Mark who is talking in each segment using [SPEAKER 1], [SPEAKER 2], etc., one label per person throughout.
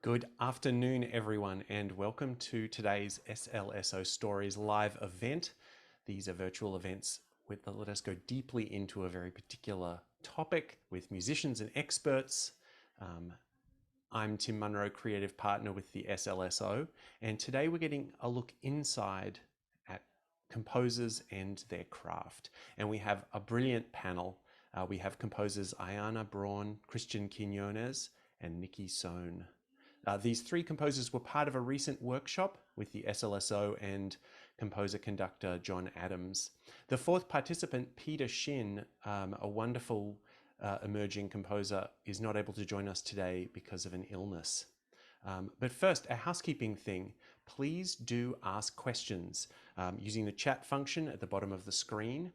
[SPEAKER 1] Good afternoon, everyone, and welcome to today's SLSO Stories live event. These are virtual events that let us go deeply into a very particular topic with musicians and experts. I'm Tim Munro, creative partner with the SLSO, and today we're getting a look inside at composers and their craft. And we have a brilliant panel. We have composers Aiyana Braun, Christian Quiñones, and Nicky Sohn. These three composers were part of a recent workshop with the SLSO and composer-conductor John Adams. The fourth participant, Peter Shin, a wonderful emerging composer, is not able to join us today because of an illness. But first, a housekeeping thing. Please do ask questions using the chat function at the bottom of the screen.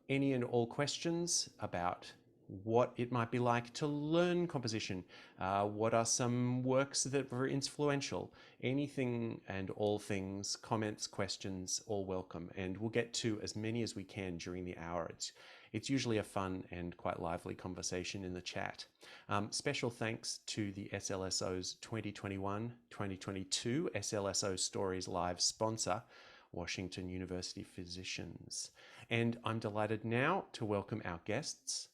[SPEAKER 1] Any and all questions about what it might be like to learn composition, what are some works that were influential, anything and all things, comments, questions, all welcome. And we'll get to as many as we can during the hour. It's usually a fun and quite lively conversation in the chat. Special thanks to the SLSO's 2021-2022 SLSO Stories Live sponsor, Washington University Physicians. And I'm delighted now to welcome our guests,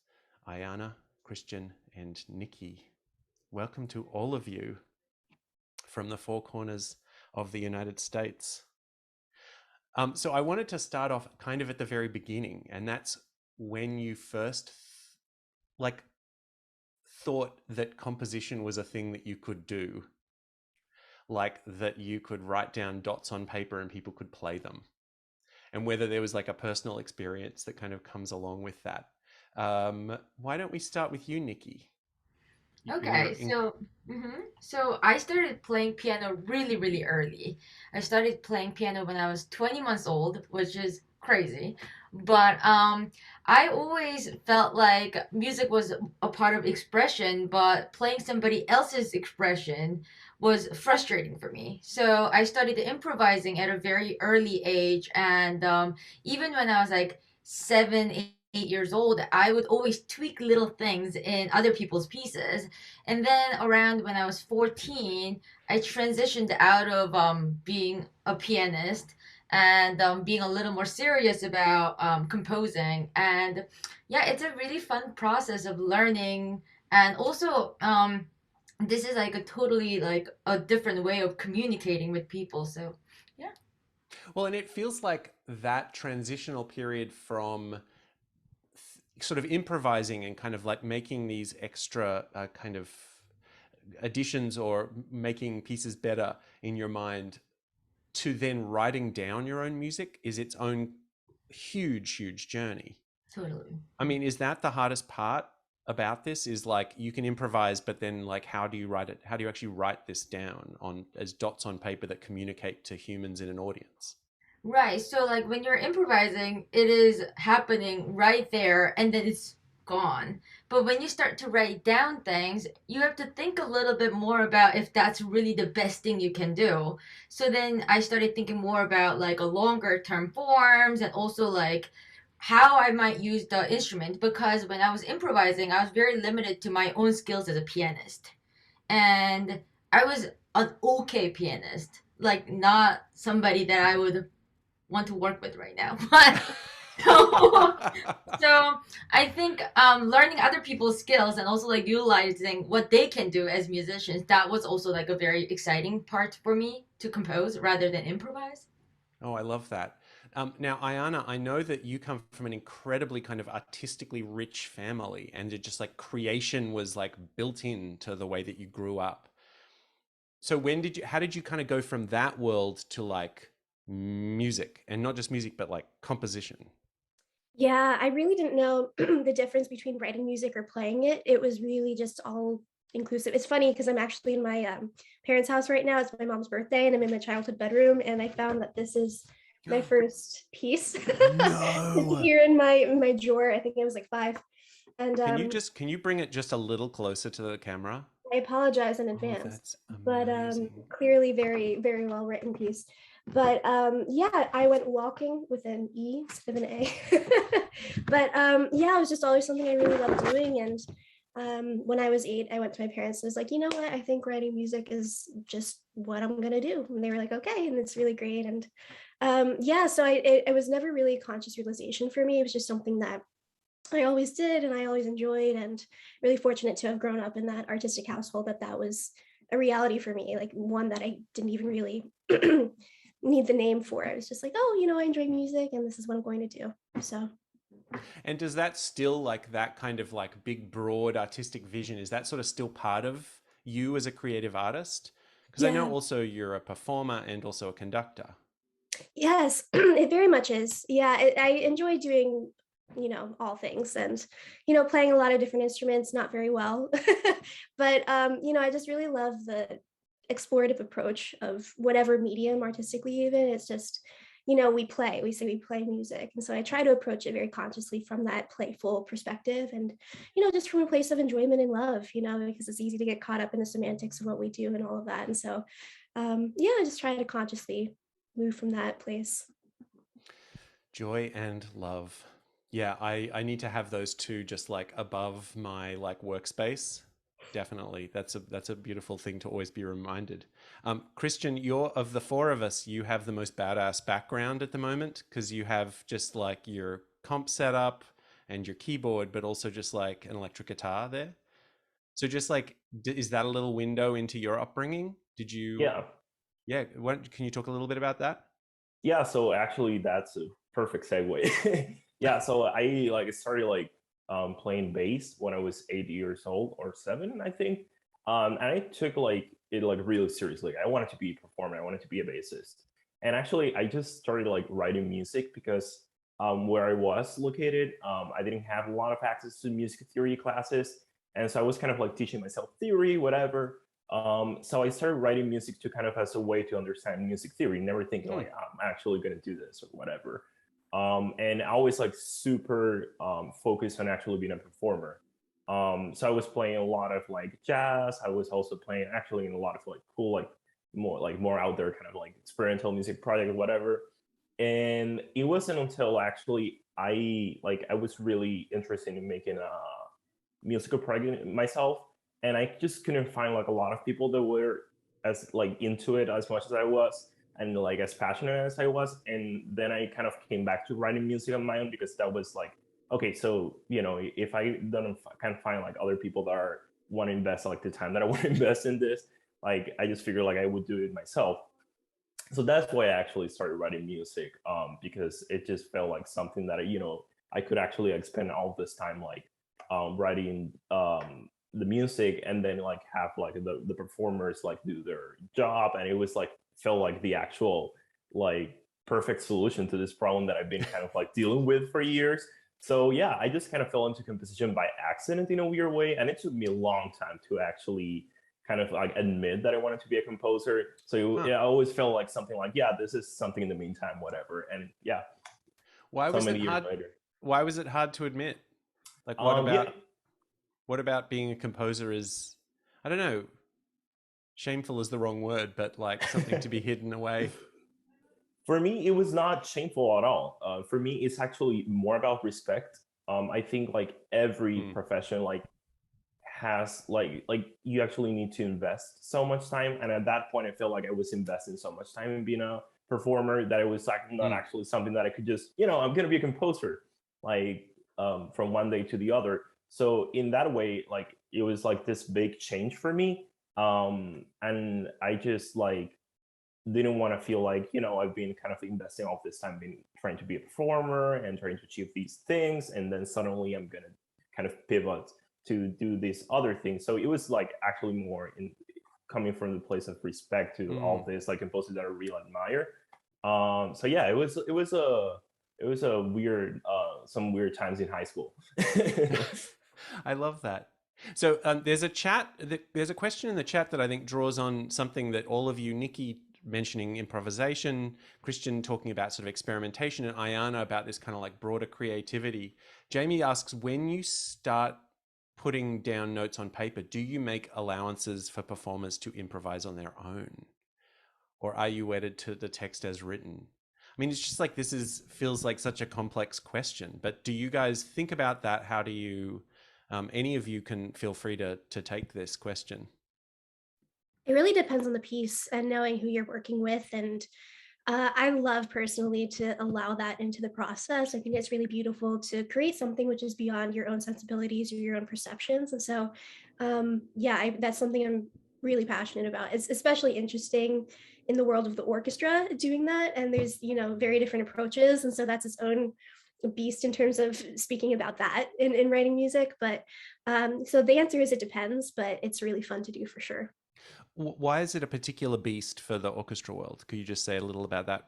[SPEAKER 1] Aiyana, Christian, and Nicky. Welcome to all of you from the four corners of the United States. So I wanted to start off kind of at the very beginning, and that's when you first thought that composition was a thing that you could do, like that you could write down dots on paper and people could play them, and whether there was like a personal experience that kind of comes along with that. Why don't we start with you, Nicky?
[SPEAKER 2] Okay, so I started playing piano really, really early. I started playing piano when I was 20 months old, which is crazy. But I always felt like music was a part of expression, but playing somebody else's expression was frustrating for me. So I started improvising at a very early age, and even when I was like 7, 8 years old, I would always tweak little things in other people's pieces. And then around when I was 14, I transitioned out of being a pianist and being a little more serious about composing. And yeah, it's a really fun process of learning. And also, this is like a totally like a different way of communicating with people. So yeah.
[SPEAKER 1] Well, and it feels like that transitional period from sort of improvising and kind of like making these extra kind of additions or making pieces better in your mind to then writing down your own music is its own huge journey.
[SPEAKER 2] Totally.
[SPEAKER 1] I mean, is that the hardest part about this? Is like you can improvise, but then like how do you write it? How do you actually write this down on as dots on paper that communicate to humans in an audience?
[SPEAKER 2] Right. So like when you're improvising, it is happening right there and then it's gone. But when you start to write down things, you have to think a little bit more about if that's really the best thing you can do. So then I started thinking more about like a longer term forms and also like how I might use the instrument because when I was improvising, I was very limited to my own skills as a pianist. And I was an okay pianist, like not somebody that I would want to work with right now. But so, so I think learning other people's skills and also like utilizing what they can do as musicians, that was also like a very exciting part for me to compose rather than improvise.
[SPEAKER 1] Oh, I love that. Now, Aiyana, I know that you come from an incredibly kind of artistically rich family, and it just like creation was like built into the way that you grew up. So how did you kind of go from that world to like music, and not just music, but like composition?
[SPEAKER 3] Yeah, I really didn't know the difference between writing music or playing it. It was really just all inclusive. It's funny because I'm actually in my parents' house right now. It's my mom's birthday, and I'm in my childhood bedroom. And I found that this is my first piece. It's
[SPEAKER 1] No.
[SPEAKER 3] here in my drawer. I think I was like 5, and
[SPEAKER 1] Can you bring it just a little closer to the camera?
[SPEAKER 3] I apologize in
[SPEAKER 1] Oh,
[SPEAKER 3] advance.
[SPEAKER 1] that's
[SPEAKER 3] But
[SPEAKER 1] amazing.
[SPEAKER 3] clearly, very well written piece. But yeah, I went walking with an E instead of an A. But yeah, it was just always something I really loved doing, and When I was 8, I went to my parents and was like, you know what, I think writing music is just what I'm gonna do. And they were like, okay, and it's really great. And yeah, so it was never really a conscious realization for me. It was just something that I always did and I always enjoyed, and really fortunate to have grown up in that artistic household that was a reality for me, like one that I didn't even really need the name for. It was just like, oh, I enjoy music and this is what I'm going to do. So
[SPEAKER 1] And does that still, like, that kind of like big, broad artistic vision, is that sort of still part of you as a creative artist? Because I know
[SPEAKER 3] yeah.
[SPEAKER 1] also you're a performer and also a conductor.
[SPEAKER 3] Yes, it very much is. Yeah, I enjoy doing, all things, and, playing a lot of different instruments, not very well. But, I just really love the explorative approach of whatever medium artistically, even. It's just, we say we play music. And so I try to approach it very consciously from that playful perspective and, just from a place of enjoyment and love, because it's easy to get caught up in the semantics of what we do and all of that. And so, yeah, I just try to consciously move from that place.
[SPEAKER 1] Joy and love. Yeah, I need to have those two just like above my like workspace. Definitely. That's a beautiful thing to always be reminded. Christian, you're, of the four of us, you have the most badass background at the moment, because you have just like your comp setup and your keyboard, but also just like an electric guitar there. So just like, is that a little window into your upbringing? Did you,
[SPEAKER 4] Yeah.
[SPEAKER 1] yeah, can you talk a little bit about that?
[SPEAKER 4] Yeah, so actually that's a perfect segue. Yeah, so I like started like playing bass when I was 8 years old or 7, I think. And I took like it like really seriously. I wanted to be a performer. I wanted to be a bassist. And actually I just started like writing music because where I was located, I didn't have a lot of access to music theory classes. And so I was kind of like teaching myself theory, whatever. So I started writing music to kind of as a way to understand music theory, never thinking like I'm actually going to do this or whatever. And I was like super focused on actually being a performer. So I was playing a lot of like jazz. I was also playing actually in a lot of like cool, like more out there kind of like experimental music project or whatever. And it wasn't until actually I was really interested in making a musical project myself, and I just couldn't find like a lot of people that were as like into it as much as I was and like as passionate as I was. And then I kind of came back to writing music on my own because that was like, okay, so if I don't can find like other people that are want to invest like the time that I want to invest in this, like I just figured like I would do it myself. So that's why I actually started writing music, because it just felt like something that I could actually like spend all this time like writing the music, and then like have like the performers like do their job, and it was like felt like the actual like perfect solution to this problem that I've been kind of like dealing with for years. So yeah, I just kind of fell into composition by accident in a weird way, and it took me a long time to actually kind of like admit that I wanted to be a composer. So I always felt like something like, yeah, this is something in the meantime, whatever. And yeah,
[SPEAKER 1] Why
[SPEAKER 4] so
[SPEAKER 1] was it
[SPEAKER 4] many years
[SPEAKER 1] hard?
[SPEAKER 4] later.
[SPEAKER 1] Why was it hard to admit? Like,
[SPEAKER 4] Yeah,
[SPEAKER 1] what about being a composer is, I don't know, shameful is the wrong word, but like something to be hidden away?
[SPEAKER 4] for me, it was not shameful at all. For me, it's actually more about respect. I think like every profession like has like you actually need to invest so much time, and at that point I felt like I was investing so much time in being a performer that it was like not actually something that I could just I'm gonna be a composer like from one day to the other. So in that way, like it was like this big change for me, and I just like didn't want to feel like I've been kind of investing all this time in trying to be a performer and trying to achieve these things, and then suddenly I'm gonna kind of pivot to do this other thing. So it was like actually more in coming from the place of respect to all this like composers that I really admire. So yeah, it was a weird some weird times in high school.
[SPEAKER 1] I love that. So there's a question in the chat that I think draws on something that all of you, Nicky mentioning improvisation, Christian talking about sort of experimentation, and Aiyana about this kind of like broader creativity. Jamie asks, when you start putting down notes on paper, do you make allowances for performers to improvise on their own? Or are you wedded to the text as written? I mean, it's just like, feels like such a complex question, but do you guys think about that? How do you Any of you can feel free to take this question.
[SPEAKER 3] It really depends on the piece and knowing who you're working with. And I love personally to allow that into the process. I think it's really beautiful to create something which is beyond your own sensibilities or your own perceptions. And so, that's something I'm really passionate about. It's especially interesting in the world of the orchestra doing that. And there's, very different approaches. And so that's its own beast in terms of speaking about that in writing music. But so the answer is it depends, but it's really fun to do for sure.
[SPEAKER 1] Why is it a particular beast for the orchestra world? Could you just say a little about that?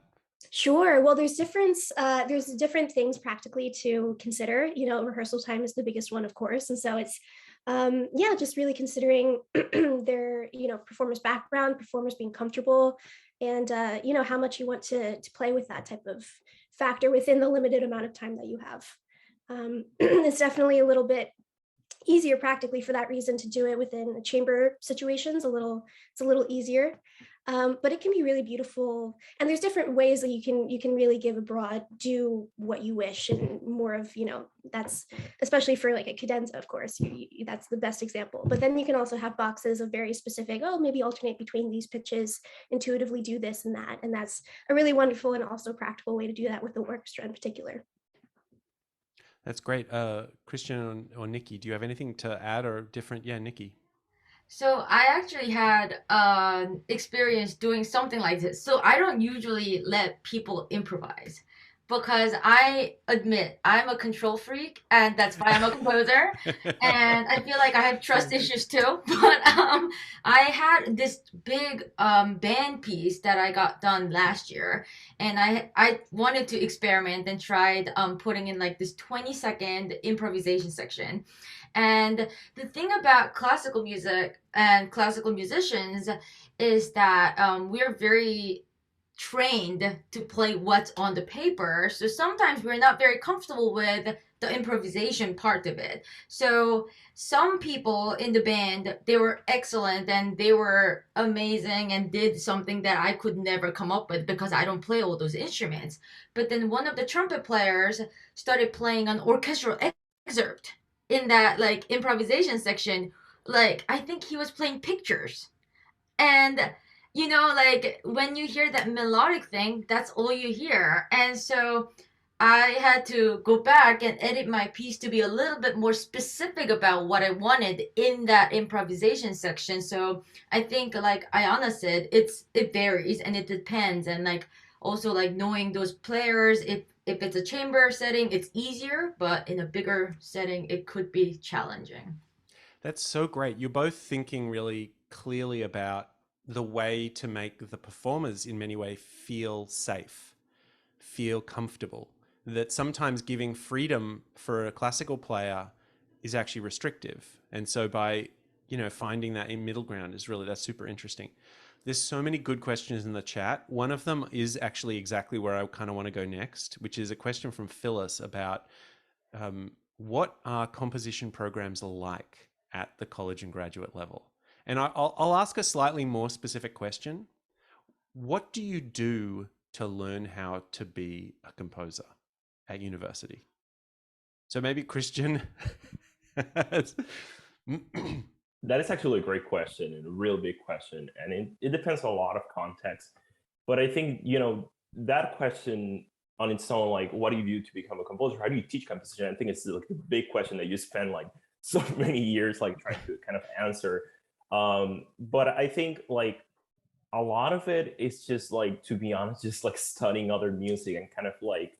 [SPEAKER 3] Sure. Well, there's different things practically to consider. Rehearsal time is the biggest one, of course, and so it's just really considering their performers' background, performers being comfortable, and how much you want to play with that type of factor within the limited amount of time that you have. It's definitely a little bit easier practically for that reason to do it within chamber situations. It's a little easier, but it can be really beautiful. And there's different ways that you can really give a broad do what you wish, and more of that's especially for like a cadenza, of course, that's the best example. But then you can also have boxes of very specific, maybe alternate between these pitches, intuitively do this and that, and that's a really wonderful and also practical way to do that with the orchestra in particular.
[SPEAKER 1] That's great. Christian or Nicky, do you have anything to add or different? Yeah, Nicky.
[SPEAKER 2] So I actually had experience doing something like this. So I don't usually let people improvise because I admit I'm a control freak, and that's why I'm a composer. And I feel like I have trust issues too. But I had this big band piece that I got done last year, and I wanted to experiment and tried putting in like this 20-second improvisation section. And the thing about classical music and classical musicians is that we're very trained to play what's on the paper. So sometimes we're not very comfortable with the improvisation part of it. So some people in the band, they were excellent and they were amazing and did something that I could never come up with because I don't play all those instruments. But then one of the trumpet players started playing an orchestral excerpt in that like improvisation section. Like I think he was playing pictures. And like when you hear that melodic thing, that's all you hear. And so I had to go back and edit my piece to be a little bit more specific about what I wanted in that improvisation section. So I think like Aiyana said, it varies and it depends. And like also like knowing those players, if it's a chamber setting, it's easier, but in a bigger setting, it could be challenging.
[SPEAKER 1] That's so great. You're both thinking really clearly about the way to make the performers in many ways feel safe, feel comfortable. That sometimes giving freedom for a classical player is actually restrictive. And so by, finding that in middle ground that's super interesting. There's so many good questions in the chat. One of them is actually exactly where I kind of want to go next, which is a question from Phyllis about what are composition programs like at the college and graduate level? And I'll ask a slightly more specific question. What do you do to learn how to be a composer at university? So maybe Christian.
[SPEAKER 4] That is actually a great question and a real big question. And it depends on a lot of context. But I think, that question on its own, like, what do you do to become a composer? How do you teach composition? I think it's like the big question that you spend like so many years like trying to kind of answer. But I think like a lot of it is just like, to be honest, just like studying other music and kind of like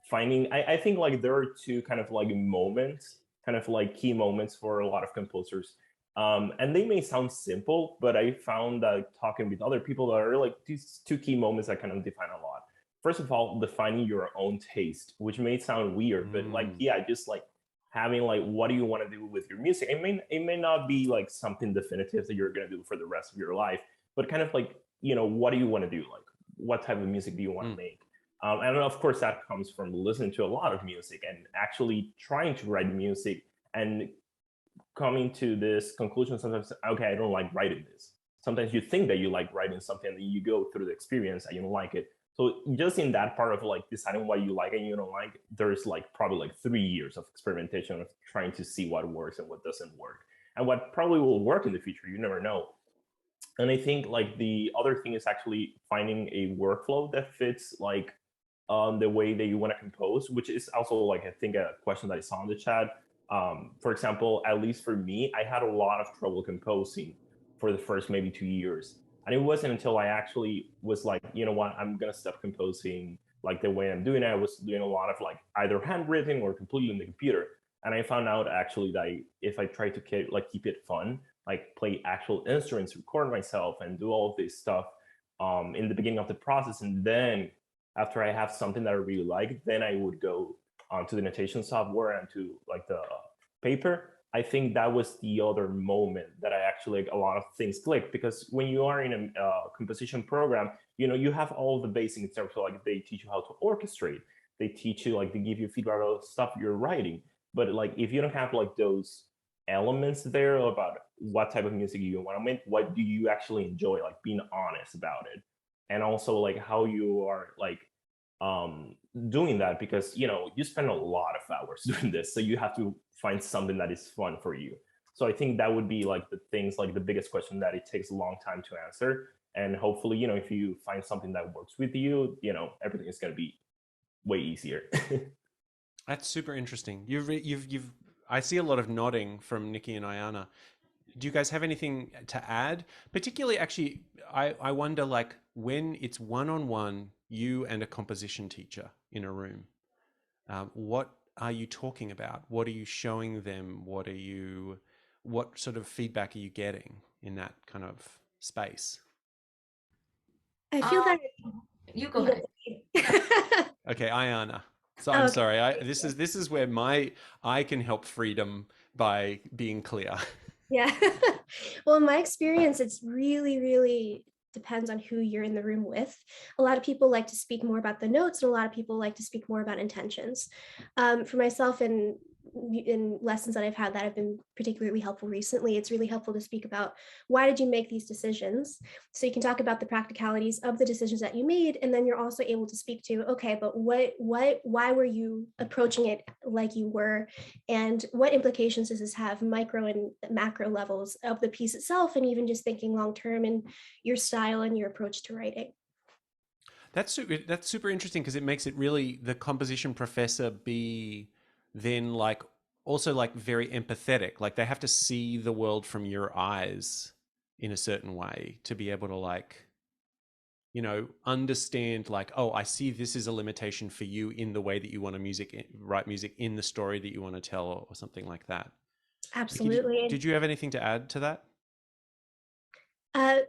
[SPEAKER 4] finding, I think like there are two kind of like moments, kind of like key moments for a lot of composers. And they may sound simple, but I found that talking with other people, there are like these two key moments that kind of define a lot. First of all, defining your own taste, which may sound weird, but like, yeah, just like having like, what do you want to do with your music? It may not be like something definitive that you're going to do for the rest of your life, but kind of like, what do you want to do? Like, what type of music do you want to make? And of course, that comes from listening to a lot of music and actually trying to write music and coming to this conclusion sometimes, okay, I don't like writing this. Sometimes you think that you like writing something and you go through the experience and you don't like it. So just in that part of like deciding what you like and you don't like, there's like probably like 3 years of experimentation of trying to see what works and what doesn't work, and what probably will work in the future. You never know. And I think like the other thing is actually finding a workflow that fits like the way that you want to compose, which is also like I think a question that I saw in the chat. For example, at least for me, I had a lot of trouble composing for the first maybe 2 years. And it wasn't until I actually was like, you know what, I'm gonna stop composing like the way I'm doing it. I was doing a lot of like either handwritten or completely in the computer. And I found out actually that if I try to keep it fun, like play actual instruments, record myself, and do all of this stuff in the beginning of the process, and then after I have something that I really like, then I would go to the notation software and to like the paper. I think that was the other moment that I actually like a lot of things click, because when you are in a composition program, you know, you have all the basics in terms of like they teach you how to orchestrate, they teach you like they give you feedback on stuff you're writing. But like if you don't have like those elements there about what type of music you want to make, what do you actually enjoy, like being honest about it, and also like how you are like doing that, because you know you spend a lot of hours doing this, so you have to find something that is fun for you. So I think that would be like the things, like the biggest question that it takes a long time to answer, and hopefully, you know, if you find something that works with you, you know, everything is going to be way easier.
[SPEAKER 1] That's super interesting. You've I see a lot of nodding from Nicky and Aiyana. Do you guys have anything to add? Particularly, actually, I wonder, like, when it's one-on-one, you and a composition teacher in a room, what are you talking about? What are you showing them? What sort of feedback are you getting in that kind of space?
[SPEAKER 3] I feel that
[SPEAKER 2] you go ahead.
[SPEAKER 1] Okay, Aiyana. So I'm sorry. This is where I can help freedom by being clear.
[SPEAKER 3] Yeah. Well, in my experience, it's really, really depends on who you're in the room with. A lot of people like to speak more about the notes, and a lot of people like to speak more about intentions. For myself, and in lessons that I've had that have been particularly helpful recently, it's really helpful to speak about why did you make these decisions, so you can talk about the practicalities of the decisions that you made, and then you're also able to speak to, okay, but why were you approaching it like you were, and what implications does this have, micro and macro levels of the piece itself, and even just thinking long term in your style and your approach to writing.
[SPEAKER 1] That's super interesting, because it makes it really the composition professor be then like also like very empathetic. Like they have to see the world from your eyes in a certain way to be able to like, you know, understand like, oh, I see this is a limitation for you in the way that you want to write music in the story that you want to tell, or something like that.
[SPEAKER 3] Absolutely.
[SPEAKER 1] Did you have anything to add to that?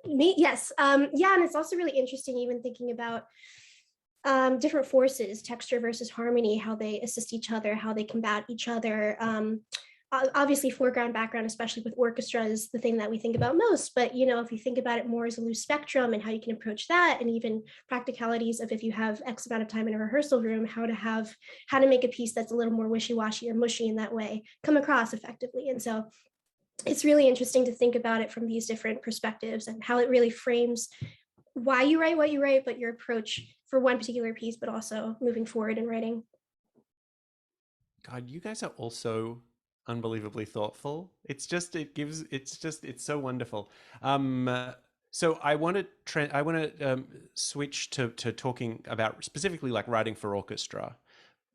[SPEAKER 3] Yes. Yeah, and it's also really interesting even thinking about different forces, texture versus harmony, how they assist each other, how they combat each other. Obviously, foreground, background, especially with orchestra, is the thing that we think about most. But you know, if you think about it more as a loose spectrum and how you can approach that, and even practicalities of if you have X amount of time in a rehearsal room, how to make a piece that's a little more wishy-washy or mushy in that way come across effectively. And so it's really interesting to think about it from these different perspectives and how it really frames why you write what you write, but your approach for one particular piece, but also moving forward in writing.
[SPEAKER 1] God, you guys are also unbelievably thoughtful. It's so wonderful. So I want to switch to talking about specifically like writing for orchestra.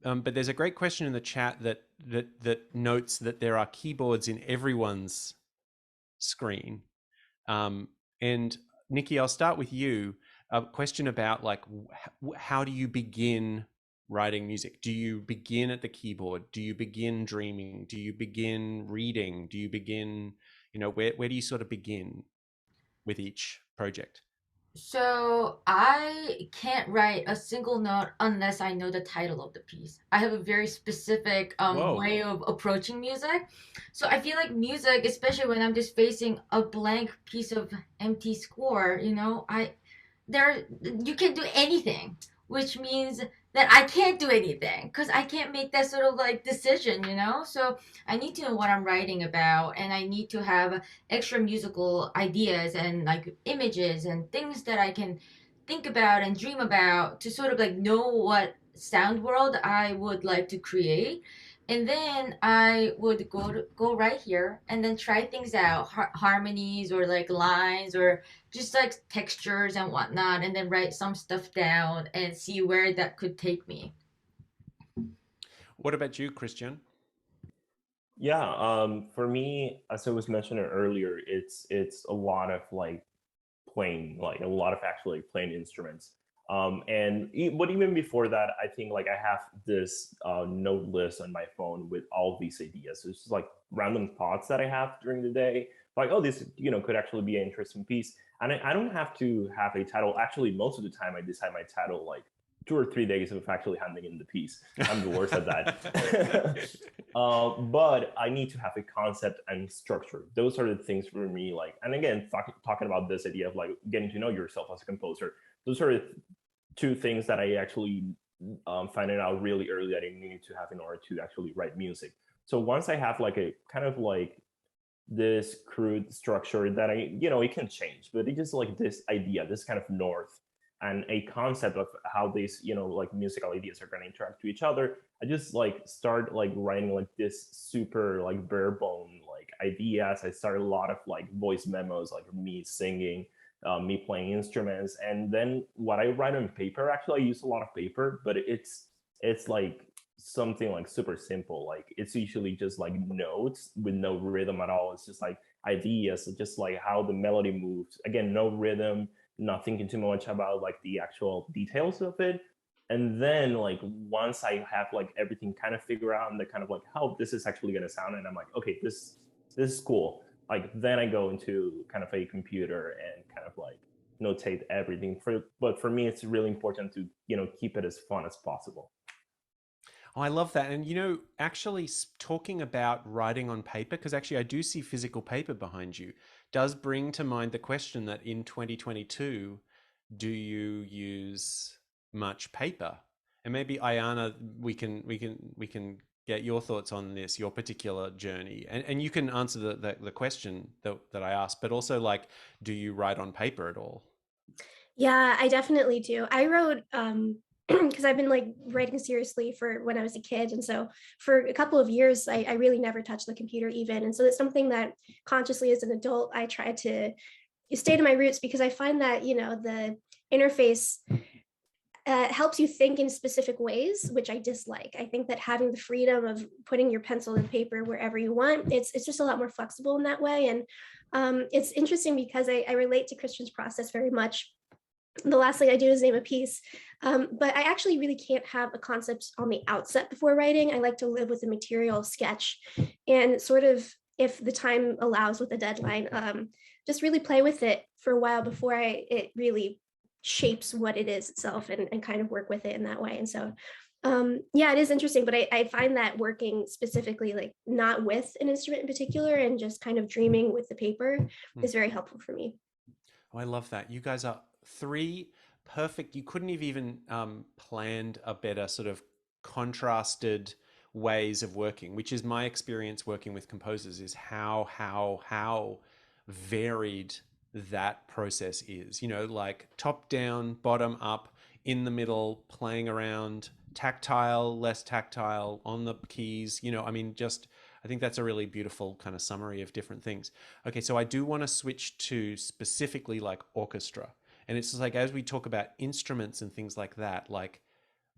[SPEAKER 1] But there's a great question in the chat that notes that there are keyboards in everyone's screen. And Nicky, I'll start with you. A question about like, how do you begin writing music? Do you begin at the keyboard? Do you begin dreaming? Do you begin reading? Do you begin, you know, where do you sort of begin with each project?
[SPEAKER 2] So I can't write a single note unless I know the title of the piece. I have a very specific way of approaching music. So I feel like music, especially when I'm just facing a blank piece of empty score, you know, you can do anything, which means that I can't do anything because I can't make that sort of like decision, you know? So I need to know what I'm writing about, and I need to have extra musical ideas and like images and things that I can think about and dream about to sort of like know what sound world I would like to create. And then I would go right here and then try things out, harmonies or like lines or just like textures and whatnot, and then write some stuff down and see where that could take me.
[SPEAKER 1] What about you, Christian?
[SPEAKER 4] Yeah, for me, as I was mentioning earlier, it's a lot of like playing, like a lot of actually playing instruments. But even before that, I think like I have this note list on my phone with all these ideas. So it's just like random thoughts that I have during the day, like, oh, this could actually be an interesting piece. And I don't have to have a title. Actually, most of the time I decide my title like 2 or 3 days of actually handing in the piece. I'm the worst at that. But I need to have a concept and structure. Those are the things for me. Like, and again, talking about this idea of like getting to know yourself as a composer. Those are two things that I actually finding out really early that I need to have in order to actually write music. So once I have like a kind of like this crude structure that it can change, but it's just like this idea, this kind of north and a concept of how these, like musical ideas are going to interact to each other. I just like start like writing like this super like bare bone like ideas. I started a lot of like voice memos, like me singing, me playing instruments, and then what I write on paper. Actually, I use a lot of paper, but it's like something like super simple. Like it's usually just like notes with no rhythm at all. It's just like ideas, just like how the melody moves. Again, no rhythm, not thinking too much about like the actual details of it. And then like once I have like everything kind of figured out and the kind of like how this is actually going to sound, and I'm like, okay, this is cool. Like then I go into kind of a computer and kind of like notate everything. But for me, it's really important to keep it as fun as possible.
[SPEAKER 1] Oh, I love that. And, actually talking about writing on paper, because actually I do see physical paper behind you, does bring to mind the question that in 2022, do you use much paper? And maybe Aiyana, we can get your thoughts on this, your particular journey, and you can answer the question that I asked, but also like, do you write on paper at all?
[SPEAKER 3] Yeah, I definitely do. I wrote because I've been like writing seriously for when I was a kid. And so for a couple of years, I really never touched the computer even. And so it's something that consciously as an adult, I try to stay to my roots because I find that, the interface helps you think in specific ways, which I dislike. I think that having the freedom of putting your pencil and paper wherever you want, it's just a lot more flexible in that way. And it's interesting because I relate to Christian's process very much. The last thing I do is name a piece. But I actually really can't have a concept on the outset before writing. I like to live with the material sketch and sort of, if the time allows with a deadline, just really play with it for a while before it really shapes what it is itself and kind of work with it in that way. And so, yeah, it is interesting, but I find that working specifically, like not with an instrument in particular and just kind of dreaming with the paper is very helpful for me.
[SPEAKER 1] Oh, I love that. You guys are three perfect. You couldn't have even planned a better sort of contrasted ways of working, which is my experience working with composers, is how varied that process is. Like top down, bottom up, in the middle, playing around, tactile, less tactile, on the keys. I mean, just I think that's a really beautiful kind of summary of different things. Okay, so I do want to switch to specifically like orchestra. And it's just like, as we talk about instruments and things like that, like,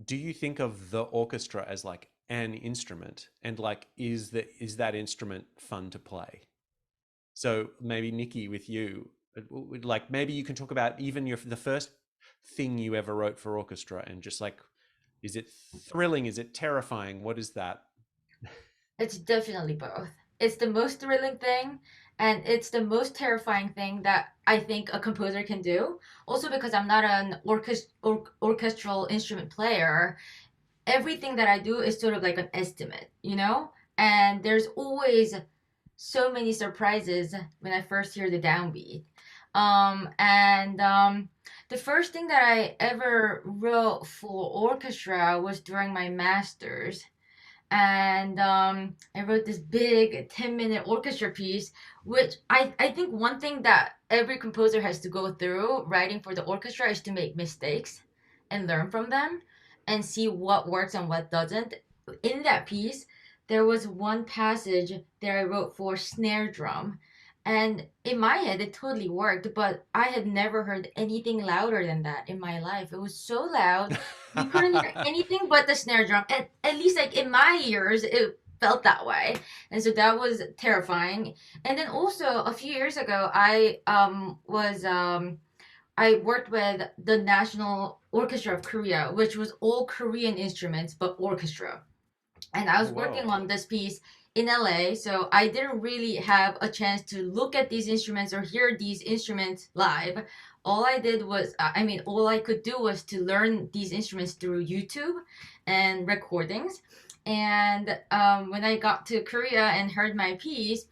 [SPEAKER 1] do you think of the orchestra as like an instrument? And like, is that instrument fun to play? So maybe Nicky, with you, like maybe you can talk about even the first thing you ever wrote for orchestra, and just like, is it thrilling? Is it terrifying? What is that?
[SPEAKER 2] It's definitely both. It's the most thrilling thing, and it's the most terrifying thing that I think a composer can do. Also, because I'm not an orchestral instrument player, everything that I do is sort of like an estimate, you know? And there's always so many surprises when I first hear the downbeat. The first thing that I ever wrote for orchestra was during my master's. and I wrote this big 10-minute orchestra piece, which I think one thing that every composer has to go through writing for the orchestra is to make mistakes and learn from them and see what works and what doesn't. In that piece, there was one passage that I wrote for snare drum. And in my head, it totally worked, but I had never heard anything louder than that in my life. It was so loud. You couldn't hear anything but the snare drum. At least, like in my ears, it felt that way. And so that was terrifying. And then also, a few years ago, I worked with the National Orchestra of Korea, which was all Korean instruments but orchestra. And I was working on this piece in LA, so I didn't really have a chance to look at these instruments or hear these instruments live. All I did was, all I could do was to learn these instruments through YouTube and recordings. And when I got to Korea and heard my piece,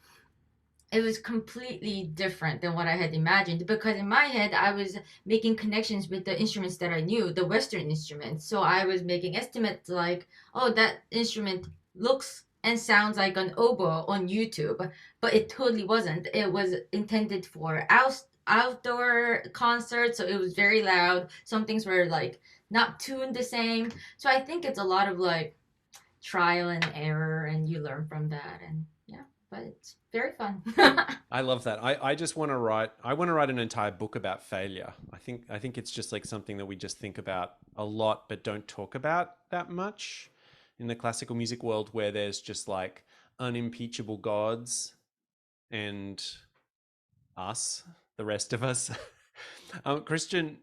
[SPEAKER 2] it was completely different than what I had imagined, because in my head I was making connections with the instruments that I knew, the Western instruments. So I was making estimates like, oh, that instrument looks and sounds like an oboe on YouTube, but it totally wasn't. It was intended for outdoor concerts, so it was very loud. Some things were like not tuned the same. So I think it's a lot of like trial and error, and you learn from that. And yeah, but it's very fun.
[SPEAKER 1] I love that. I just want to write. I want to write an entire book about failure. I think it's just like something that we just think about a lot, but don't talk about that much in the classical music world, where there's just like unimpeachable gods and us, the rest of us. Christian,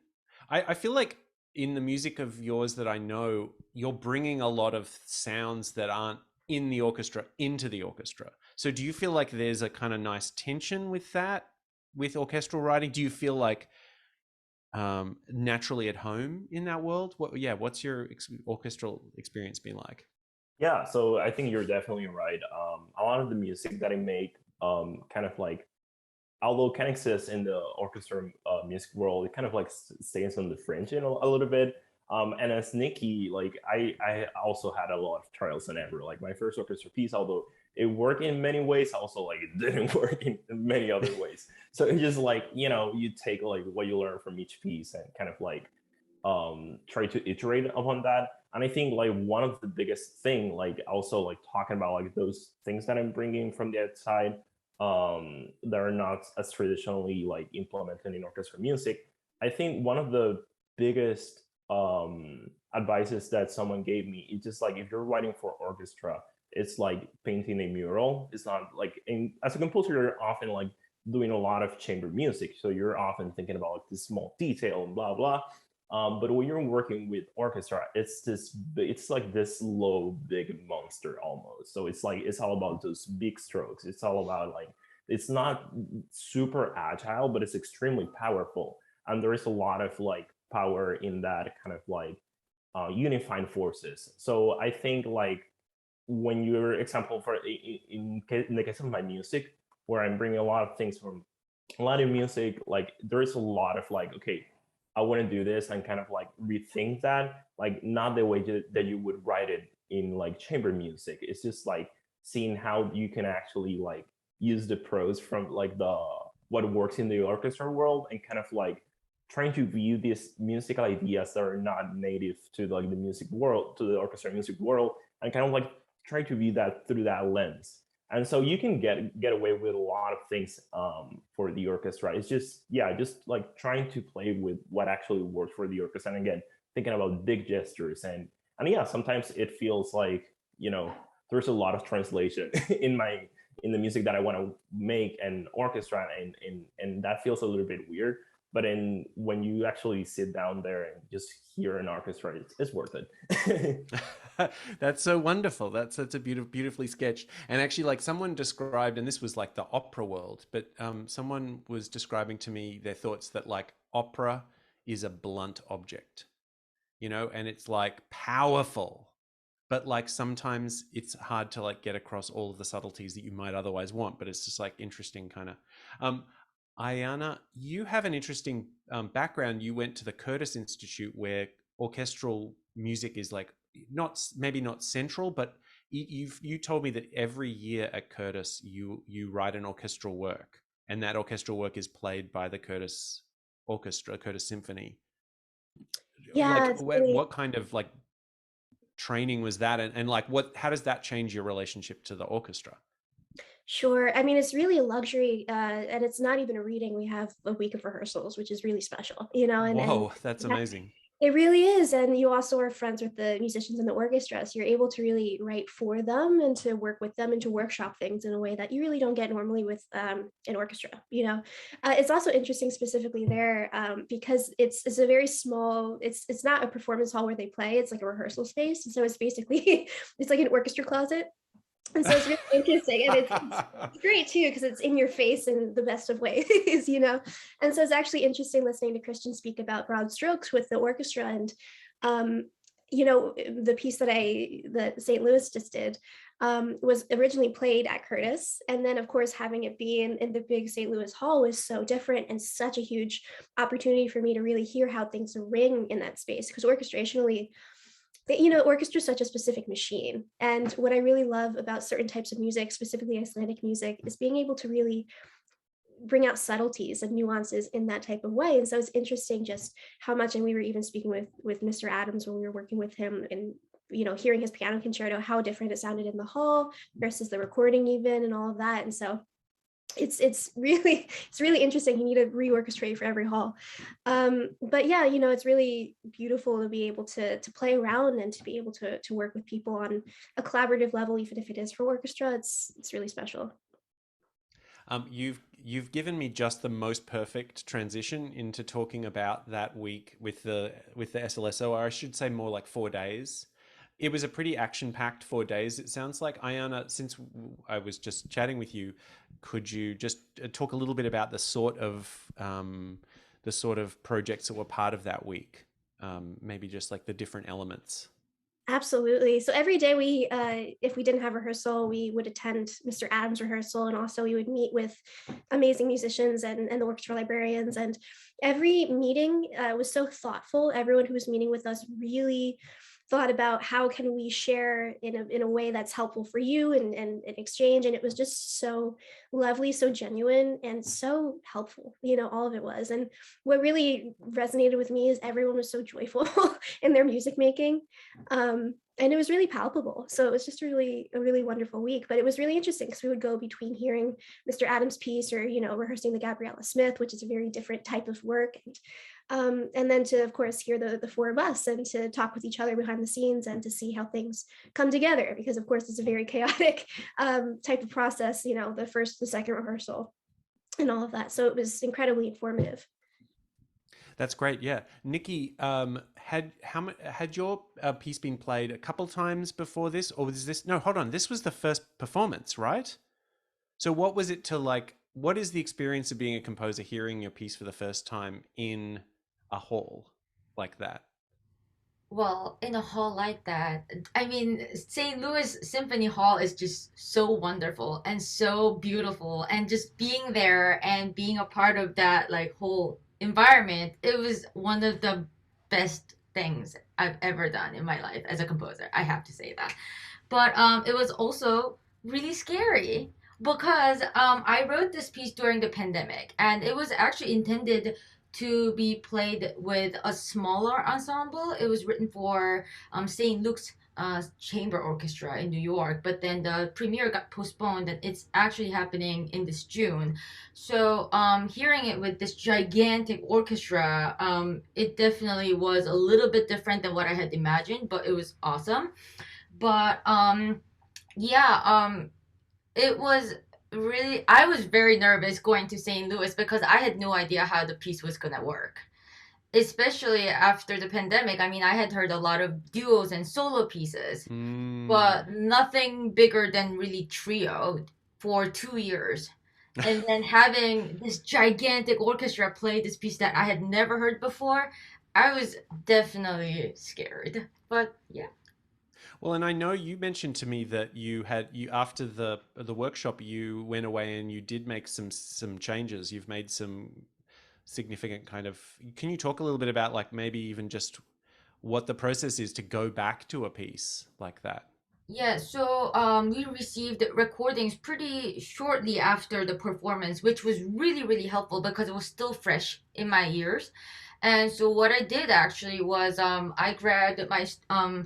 [SPEAKER 1] I feel like in the music of yours that I know, you're bringing a lot of sounds that aren't in the orchestra into the orchestra. So do you feel like there's a kind of nice tension with that, with orchestral writing? Do you feel like naturally at home in that world? What's your orchestral experience been like?
[SPEAKER 4] Yeah, so I think you're definitely right. A lot of the music that I make, kind of like, although it can exist in the orchestra music world, it kind of like stays on the fringe a little bit. And as Nicky, like I also had a lot of trials and error. Like my first orchestra piece, although it worked in many ways, also like it didn't work in many other ways. So it's just like, you take like what you learn from each piece and kind of like try to iterate upon that. And I think like one of the biggest thing, like also like talking about like those things that I'm bringing from the outside, that are not as traditionally like implemented in orchestra music. I think one of the biggest advices that someone gave me is just like, if you're writing for orchestra, it's like painting a mural. It's not like, as a composer, you're often like doing a lot of chamber music, so you're often thinking about like this small detail and blah blah. But when you're working with orchestra, it's like this low, big monster almost. So it's like, it's all about those big strokes. It's all about like, it's not super agile, but it's extremely powerful. And there is a lot of like power in that kind of like unifying forces. So I think like, when you're example for in the case of my music, where I'm bringing a lot of things from a lot of music, like there is a lot of like, okay, I want to do this and kind of like rethink that, like not the way that you would write it in like chamber music. It's just like seeing how you can actually like use the pros from like the what works in the orchestra world, and kind of like trying to view these musical ideas that are not native to like the music world, to the orchestra music world, and kind of like try to view that through that lens. And so you can get away with a lot of things for the orchestra. It's just, yeah, just like trying to play with what actually works for the orchestra, and again, thinking about big gestures. And yeah, sometimes it feels like, there's a lot of translation in the music that I want to make and orchestra, and that feels a little bit weird. But when you actually sit down there and just hear an orchestra, it's worth it.
[SPEAKER 1] That's so wonderful. That's a beautifully sketched. And actually, like someone described, and this was like the opera world, but someone was describing to me their thoughts that like opera is a blunt object, and it's like powerful, but like sometimes it's hard to like get across all of the subtleties that you might otherwise want. But it's just like interesting kind of. Aiyana, you have an interesting background. You went to the Curtis Institute, where orchestral music is like maybe not central, but you told me that every year at Curtis you write an orchestral work, and that orchestral work is played by the Curtis Orchestra, Curtis Symphony.
[SPEAKER 3] Yeah,
[SPEAKER 1] Like,
[SPEAKER 3] it's really
[SPEAKER 1] what kind of like training was that, and like how does that change your relationship to the orchestra?
[SPEAKER 3] sure. I mean, it's really a luxury, and it's not even a reading. We have a week of rehearsals, which is really special, and
[SPEAKER 1] Whoa, that's amazing.
[SPEAKER 3] it really is. And you also are friends with the musicians in the orchestra. So you're able to really write for them and to work with them and to workshop things in a way that you really don't get normally with an orchestra. It's also interesting specifically there because it's a very small, it's not a performance hall where they play, it's like a rehearsal space. And so it's basically, it's like an orchestra closet. And so it's really interesting, and it's great too because it's in your face in the best of ways, And so it's actually interesting listening to Christian speak about broad strokes with the orchestra, and the piece that St. Louis just did was originally played at Curtis, and then of course having it be in the big St. Louis hall was so different and such a huge opportunity for me to really hear how things ring in that space because orchestrationally orchestra is such a specific machine. And what I really love about certain types of music, specifically Icelandic music, is being able to really bring out subtleties and nuances in that type of way. And so it's interesting just how much, and we were even speaking with Mr. Adams when we were working with him and hearing his piano concerto, how different it sounded in the hall versus the recording even and all of that. And so it's really interesting. You need to reorchestrate for every hall, but yeah, it's really beautiful to be able to play around and to be able to work with people on a collaborative level, even if it is for orchestra. It's really special.
[SPEAKER 1] You've given me just the most perfect transition into talking about that week with the SLSO, or I should say more like 4 days. It was a pretty action-packed 4 days, it sounds like. Aiyana, since I was just chatting with you, could you just talk a little bit about the sort of projects that were part of that week? Maybe just like the different elements.
[SPEAKER 3] Absolutely. So every day if we didn't have rehearsal, we would attend Mr. Adams' rehearsal, and also we would meet with amazing musicians and the orchestra librarians. And every meeting was so thoughtful. Everyone who was meeting with us really thought about how can we share in a way that's helpful for you and exchange. And it was just so lovely, so genuine, and so helpful, all of it was. And what really resonated with me is everyone was so joyful in their music making. And it was really palpable. So it was just a really wonderful week. But it was really interesting because we would go between hearing Mr. Adams' piece or, rehearsing the Gabriella Smith, which is a very different type of work. And then to, of course, hear the four of us and to talk with each other behind the scenes and to see how things come together. Because, of course, it's a very chaotic type of process, the first, the second rehearsal and all of that. So it was incredibly informative.
[SPEAKER 1] That's great. Yeah. Nicky, had your piece been played a couple times before this, or was this, no, hold on. This was the first performance, right? So what was it what is the experience of being a composer hearing your piece for the first time in a hall like that?
[SPEAKER 2] Well, in a hall like that, I mean, St. Louis Symphony Hall is just so wonderful and so beautiful, and just being there and being a part of that like whole environment, it was one of the best things I've ever done in my life as a composer. I have to say that. But it was also really scary because I wrote this piece during the pandemic, and it was actually intended to be played with a smaller ensemble. It was written for St. Luke's chamber orchestra in New York, but then the premiere got postponed, and it's actually happening in this June. So hearing it with this gigantic orchestra, it definitely was a little bit different than what I had imagined, but it was awesome. But it was really, I was very nervous going to St. Louis because I had no idea how the piece was gonna work, especially after the pandemic. I mean, I had heard a lot of duos and solo pieces, but nothing bigger than really trio for 2 years. And then having this gigantic orchestra play this piece that I had never heard before, I was definitely scared. But yeah.
[SPEAKER 1] Well, and I know you mentioned to me that you after the workshop, you went away and you did make some changes. You've made some significant kind of. Can you talk a little bit about like maybe even just what the process is to go back to a piece like that?
[SPEAKER 2] Yeah, so we received recordings pretty shortly after the performance, which was really, really helpful because it was still fresh in my ears. And so what I did actually was I grabbed my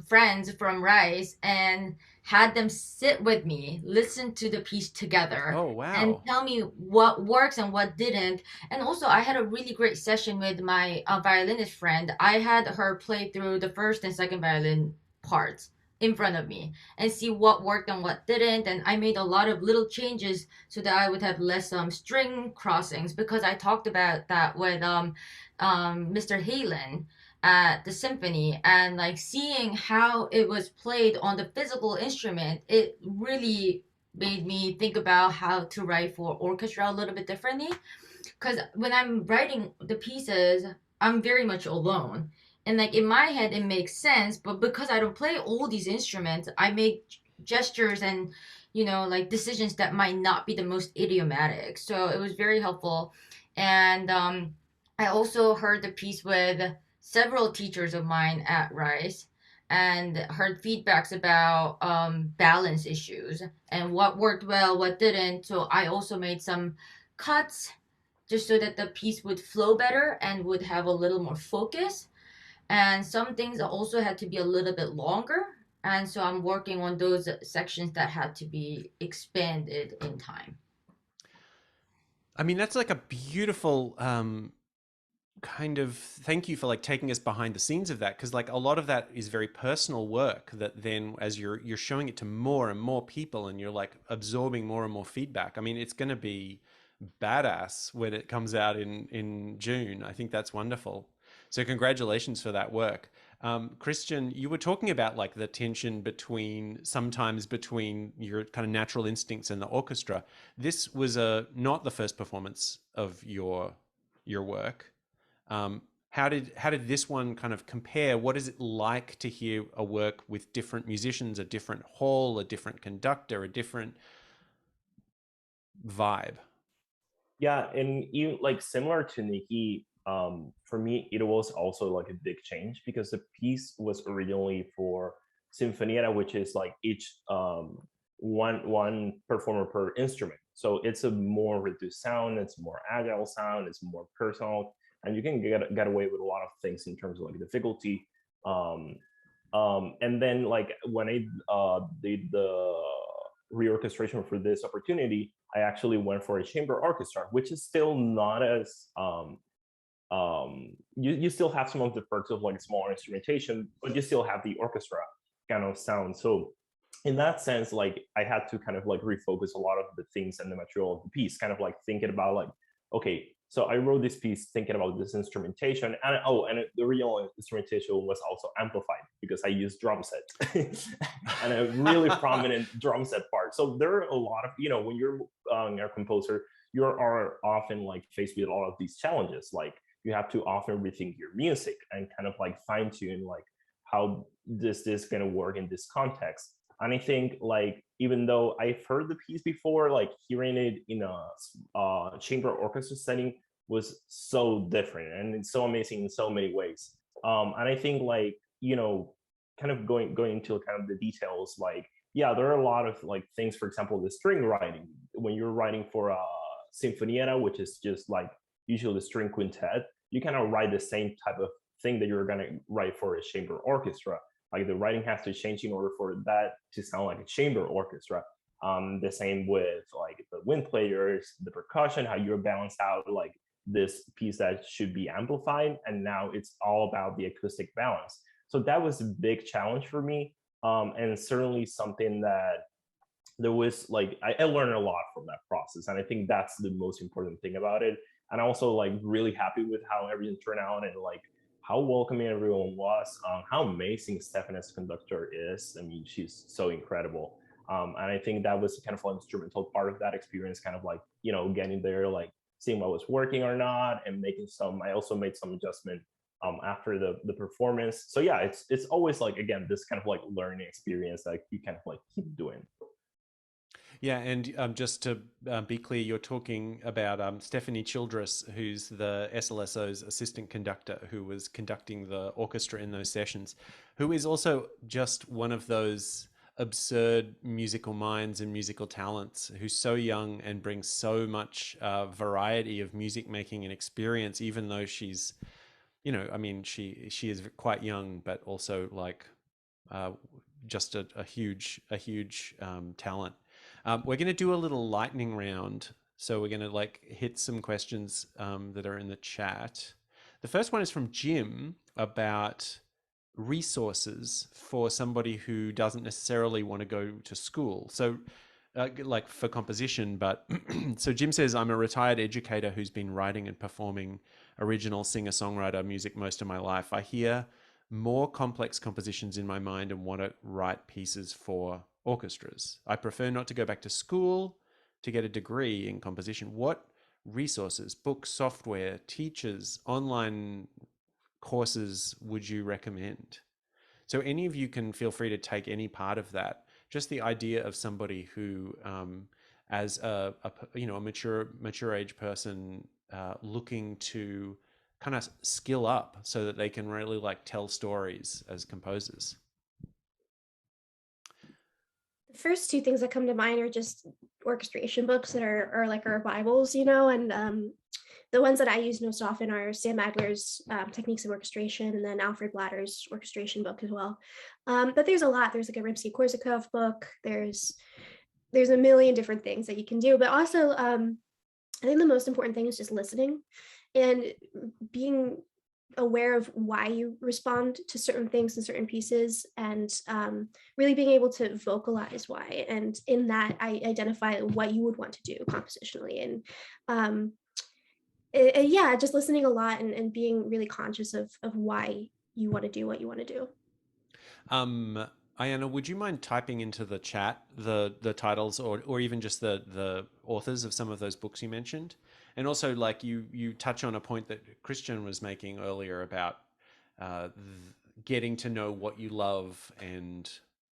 [SPEAKER 2] friends from Rice and had them sit with me, listen to the piece together,
[SPEAKER 1] Oh,
[SPEAKER 2] and
[SPEAKER 1] wow.
[SPEAKER 2] tell me what works and what didn't. And also, I had a really great session with my violinist friend. I had her play through the first and second violin parts in front of me and see what worked and what didn't. And I made a lot of little changes so that I would have less string crossings because I talked about that with Mr. Halen at the symphony, and like seeing how it was played on the physical instrument, it really made me think about how to write for orchestra a little bit differently. Because when I'm writing the pieces, I'm very much alone. And like in my head, it makes sense, but because I don't play all these instruments, I make gestures and, like decisions that might not be the most idiomatic. So it was very helpful. And I also heard the piece with several teachers of mine at Rice and heard feedbacks about balance issues and what worked well, what didn't. So I also made some cuts just so that the piece would flow better and would have a little more focus. And some things also had to be a little bit longer. And so I'm working on those sections that had to be expanded in time.
[SPEAKER 1] I mean, that's like a beautiful kind of thank you for like taking us behind the scenes of that, because like a lot of that is very personal work that then as you're showing it to more and more people and you're like absorbing more and more feedback. I mean, it's going to be badass when it comes out in June. I think that's wonderful. So congratulations for that work. Christian, you were talking about like the tension between sometimes between your kind of natural instincts and the orchestra. This was not the first performance of your work. How did this one kind of compare? What is it like to hear a work with different musicians, a different hall, a different conductor, a different vibe?
[SPEAKER 4] Yeah, and even like similar to Nikki, for me it was also like a big change because the piece was originally for Sinfonietta, which is like each one performer per instrument. So it's a more reduced sound, it's more agile sound, it's more personal, and you can get away with a lot of things in terms of like difficulty. Um, and then like when I did the reorchestration for this opportunity, I actually went for a chamber orchestra, which is still not as you still have some of the perks of like smaller instrumentation, but you still have the orchestra kind of sound. So in that sense, like I had to kind of like refocus a lot of the things and the material of the piece, kind of like thinking about like, okay, so I wrote this piece thinking about this instrumentation, and the real instrumentation was also amplified because I used drum set and a really prominent drum set part. So there are a lot of when you're a composer, you are often like faced with a lot of these challenges. Like you have to often rethink your music and kind of like fine tune like how this is going to work in this context. And I think like even though I've heard the piece before, like hearing it in a chamber orchestra setting was so different and it's so amazing in so many ways. And I think like kind of going into kind of the details, like yeah, there are a lot of like things. For example, the string writing when you're writing for a sinfonietta, which is just like usually the string quintet, you kind of write the same type of thing that you're gonna write for a chamber orchestra. Like the writing has to change in order for that to sound like a chamber orchestra. The same with like the wind players, the percussion, how you're balanced out like this piece that should be amplified, and now it's all about the acoustic balance. So that was a big challenge for me, and certainly something that there was like I learned a lot from that process, and I think that's the most important thing about it. And also like really happy with how everything turned out and like how welcoming everyone was, how amazing Stefan as conductor is. I mean, she's so incredible. And I think that was kind of an instrumental part of that experience, kind of like getting there, like seeing what was working or not, and making some. I also made some adjustment after the performance. So yeah, it's always like again this kind of like learning experience that you kind of like keep doing.
[SPEAKER 1] Yeah, and just to be clear, you're talking about Stephanie Childress, who's the SLSO's assistant conductor, who was conducting the orchestra in those sessions, who is also just one of those absurd musical minds and musical talents, who's so young and brings so much variety of music making and experience, even though she's, you know, I mean, she is quite young, but also like just a huge talent. We're going to do a little lightning round. So we're going to like hit some questions that are in the chat. The first one is from Jim about resources for somebody who doesn't necessarily want to go to school. So like for composition, but so Jim says, I'm a retired educator who's been writing and performing original singer-songwriter music most of my life. I hear more complex compositions in my mind and want to write pieces for orchestras. I prefer not to go back to school to get a degree in composition. What resources, books, software, teachers, online courses would you recommend? So any of you can feel free to take any part of that. Just the idea of somebody who, as a mature age person, looking to kind of skill up so that they can really like tell stories as composers.
[SPEAKER 3] The first two things that come to mind are just orchestration books that are like our Bibles, you know, and the ones that I use most often are Sam Agler's Techniques of Orchestration, and then Alfred Blatter's orchestration book as well. But there's a lot. There's like a Rimsky-Korsakov book. There's a million different things that you can do. But also, I think the most important thing is just listening and being aware of why you respond to certain things and certain pieces, and really being able to vocalize why. And in that, I identify what you would want to do compositionally. And yeah, just listening a lot and being really conscious of why you want to do what you want to do.
[SPEAKER 1] Aiyana, would you mind typing into the chat the titles or even just the authors of some of those books you mentioned? And also, like you touch on a point that Christian was making earlier about getting to know what you love and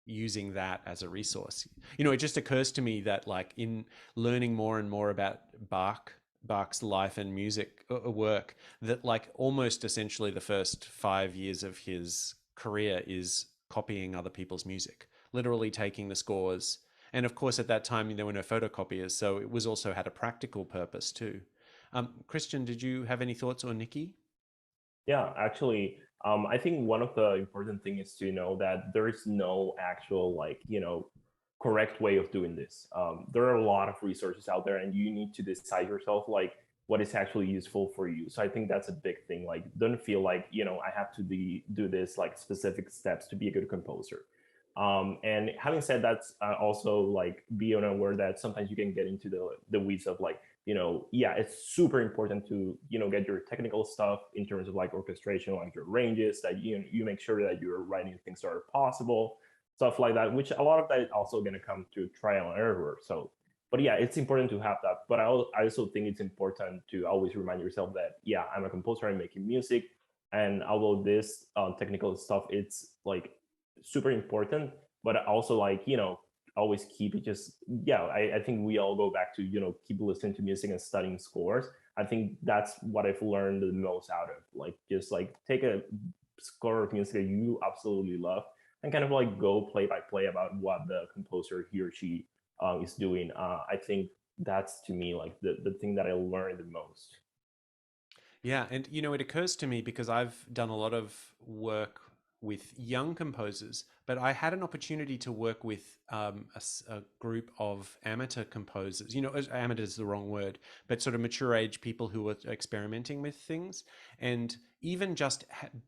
[SPEAKER 1] using that as a resource. You know, it just occurs to me that like in learning more and more about Bach's life and music work, that like almost essentially the first 5 years of his career is copying other people's music, literally taking the scores. And of course, at that time, there were no photocopiers, so it was also had a practical purpose too. Christian, did you have any thoughts, or Nicky?
[SPEAKER 4] Yeah, actually, I think one of the important things is to know that there is no actual, like, correct way of doing this. There are a lot of resources out there, and you need to decide yourself, like, what is actually useful for you. So I think that's a big thing. Like, don't feel like, I have to do this, like, specific steps to be a good composer. And having said that, also like be unaware that sometimes you can get into the weeds of like, yeah, it's super important to, get your technical stuff in terms of like orchestration, like your ranges, that you make sure that you're writing things that are possible, stuff like that, which a lot of that is also going to come to trial and error. So, but yeah, it's important to have that. But I also think it's important to always remind yourself that, yeah, I'm a composer, I'm making music. And although this technical stuff, it's like super important, but also like, always keep it just, yeah, I think we all go back to, keep listening to music and studying scores. I think that's what I've learned the most out of, like, just like take a score of music that you absolutely love and kind of like go play by play about what the composer, he or she is doing. I think that's, to me, like the thing that I learned the most.
[SPEAKER 1] Yeah, and it occurs to me because I've done a lot of work with young composers, but I had an opportunity to work with a group of amateur composers. Amateur is the wrong word, but sort of mature age people who were experimenting with things. And even just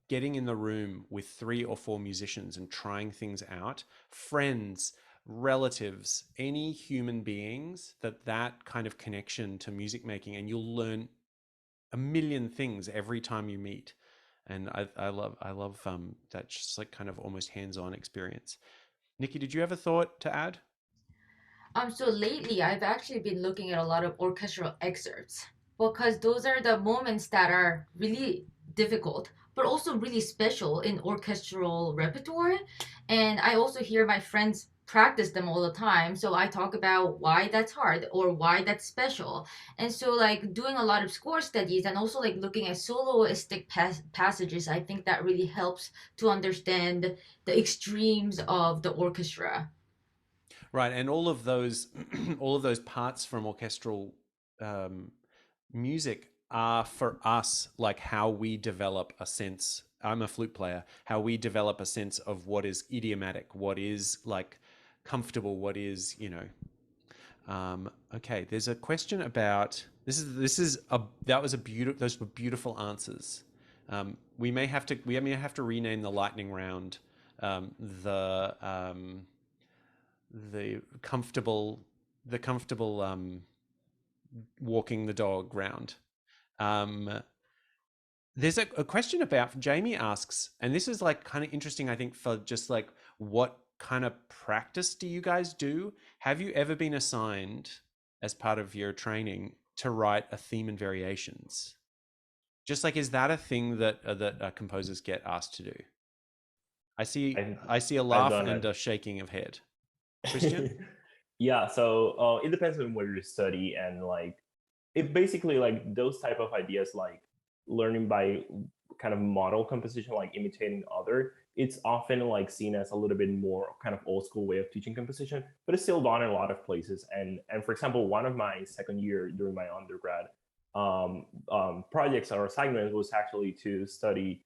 [SPEAKER 1] getting in the room with 3 or 4 musicians and trying things out, friends, relatives, any human beings, that kind of connection to music making, and you'll learn a million things every time you meet. And I love that just like kind of almost hands-on experience. Nicky, did you have a thought to add?
[SPEAKER 2] So lately I've actually been looking at a lot of orchestral excerpts because those are the moments that are really difficult but also really special in orchestral repertoire. And I also hear my friends practice them all the time, so I talk about why that's hard or why that's special. And so like doing a lot of score studies and also like looking at soloistic passages, I think that really helps to understand the extremes of the orchestra.
[SPEAKER 1] Right, and all of those, all of those parts from orchestral music are for us like how we develop a sense. I'm a flute player. How we develop a sense of what is idiomatic, what is like comfortable, what is okay, there's a question about that was a beautiful. Those were beautiful answers. We may have to rename the lightning round um, the um, the comfortable walking the dog round. Um, there's a question about Jamie asks, and this is like kind of interesting, I think, for just like what kind of practice do you guys do? Have you ever been assigned as part of your training to write a theme and variations? Just like, is that a thing that composers get asked to do? I see a
[SPEAKER 4] I've
[SPEAKER 1] laugh
[SPEAKER 4] done
[SPEAKER 1] and
[SPEAKER 4] it.
[SPEAKER 1] a shaking of head. Christian?
[SPEAKER 4] Yeah, so it depends on what you study, and like it basically like those type of ideas, like learning by kind of model composition, like imitating other, it's often like seen as a little bit more kind of old school way of teaching composition, but it's still done in a lot of places. And for example, one of my second year during my undergrad projects or assignments was actually to study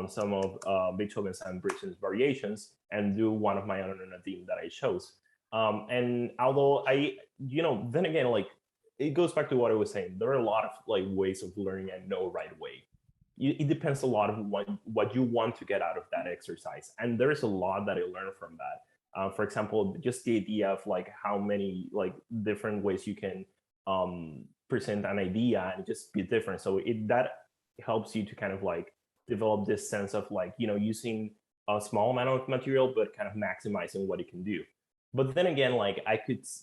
[SPEAKER 4] some of Beethoven's and Britt's variations and do one of my own on a theme that I chose. And although then again, like it goes back to what I was saying. There are a lot of like ways of learning and no right way. It depends a lot of what you want to get out of that exercise, and there's a lot that I learned from that. For example, just the idea of like how many like different ways you can present an idea and just be different. So that helps you to kind of like develop this sense of like using a small amount of material but kind of maximizing what it can do. But then again, like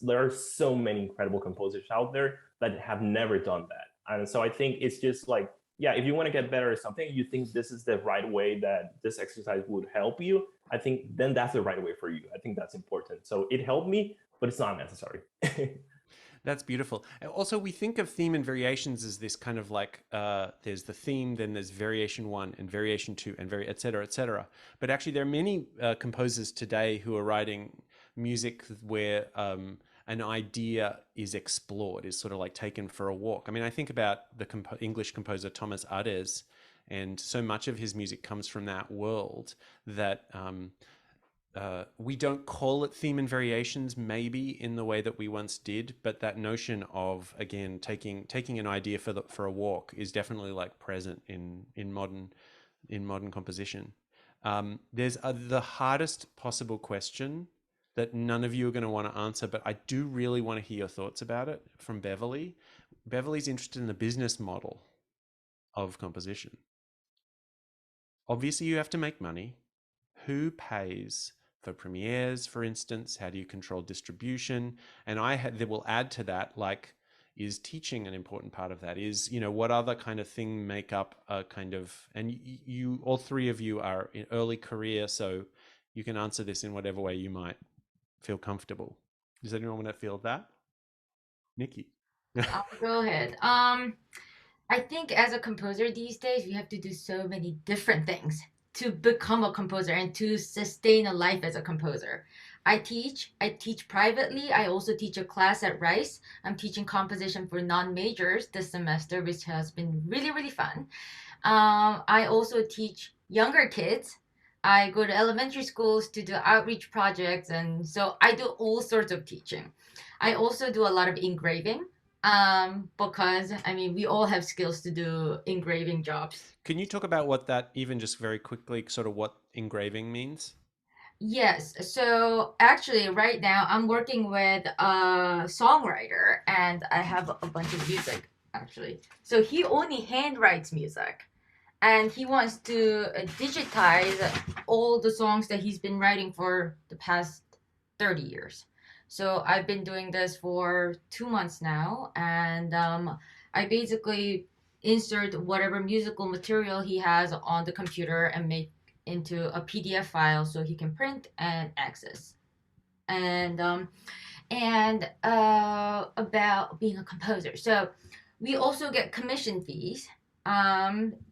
[SPEAKER 4] there are so many incredible composers out there that have never done that. And so I think it's just like, yeah, if you want to get better at something, you think this is the right way that this exercise would help you, I think then that's the right way for you. I think that's important. So it helped me, but it's not necessary.
[SPEAKER 1] That's beautiful. Also, we think of theme and variations as this kind of like there's the theme, then there's variation one and variation two, and et cetera, et cetera. But actually, there are many composers today who are writing music where an idea is explored, is sort of like taken for a walk. I mean, I think about the English composer Thomas Adès, and so much of his music comes from that world that we don't call it theme and variations maybe in the way that we once did, but that notion of, again, taking an idea for a walk is definitely like present in modern composition. There's the hardest possible question that none of you are going to want to answer, but I do really want to hear your thoughts about it, from Beverly. Beverly's interested in the business model of composition. Obviously, you have to make money. Who pays for premieres, for instance? How do you control distribution? And they will add to that, like, is teaching an important part of that? Is, what other kind of thing make up a kind of, and you, all three of you are in early career, so you can answer this in whatever way you might feel comfortable. Does anyone want to field that? Nikki.
[SPEAKER 2] I'll go ahead. I think as a composer these days, we have to do so many different things to become a composer and to sustain a life as a composer. I teach privately. I also teach a class at Rice. I'm teaching composition for non-majors this semester, which has been really, really fun. I also teach younger kids. I go to elementary schools to do outreach projects, and so I do all sorts of teaching. I also do a lot of engraving, because I mean we all have skills to do engraving jobs.
[SPEAKER 1] Can you talk about what that, even just very quickly, sort of what engraving means?
[SPEAKER 2] Yes, so actually right now I'm working with a songwriter and I have a bunch of music actually. So he only hand writes music and he wants to digitize all the songs that he's been writing for the past 30 years. So I've been doing this for 2 months now, and I basically insert whatever musical material he has on the computer and make into a PDF file so he can print and access. And about being a composer. So we also get commission fees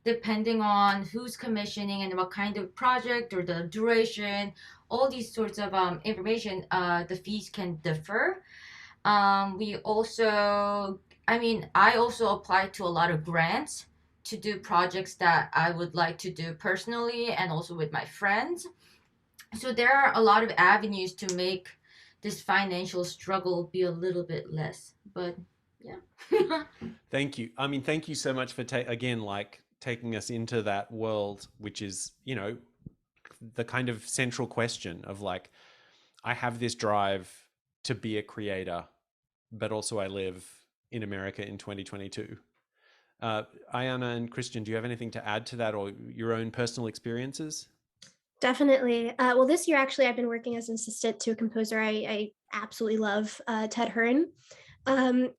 [SPEAKER 2] depending on who's commissioning and what kind of project or the duration, all these sorts of information, the fees can differ. We also, I mean, I also apply to a lot of grants to do projects that I would like to do personally and also with my friends. So there are a lot of avenues to make this financial struggle be a little bit less. But yeah.
[SPEAKER 1] Thank you. I mean, thank you so much for again, like taking us into that world, which is, you know, the kind of central question of like, I have this drive to be a creator, but also I live in America in 2022. Aiyana and Christian, do you have anything to add to that or your own personal experiences?
[SPEAKER 3] Definitely. Well, this year, actually, I've been working as an assistant to a composer I absolutely love, Ted Hearn.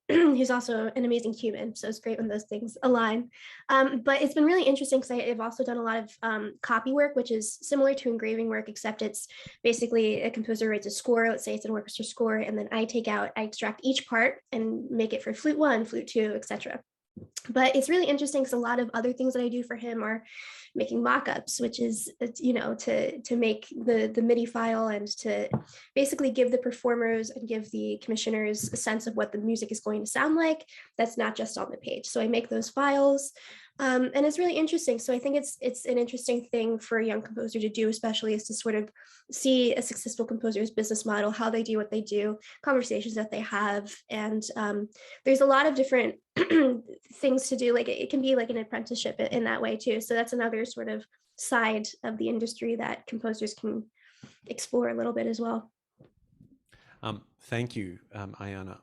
[SPEAKER 3] Who's also an amazing human. So it's great when those things align. But it's been really interesting because I've also done a lot of copy work, which is similar to engraving work, except it's basically a composer writes a score. Let's say it's an orchestra score, and then I extract each part and make it for flute one, flute two, etc. But it's really interesting because a lot of other things that I do for him are making mock-ups, which is, you know, to make the MIDI file and to basically give the performers and give the commissioners a sense of what the music is going to sound like. That's not just on the page. So I make those files. And it's really interesting. So I think it's an interesting thing for a young composer to do, especially is to sort of see a successful composer's business model, how they do what they do, conversations that they have. And there's a lot of different things to do. Like it can be like an apprenticeship in that way too. So that's another sort of side of the industry that composers can explore a little bit as well.
[SPEAKER 1] Thank you, Aiyana.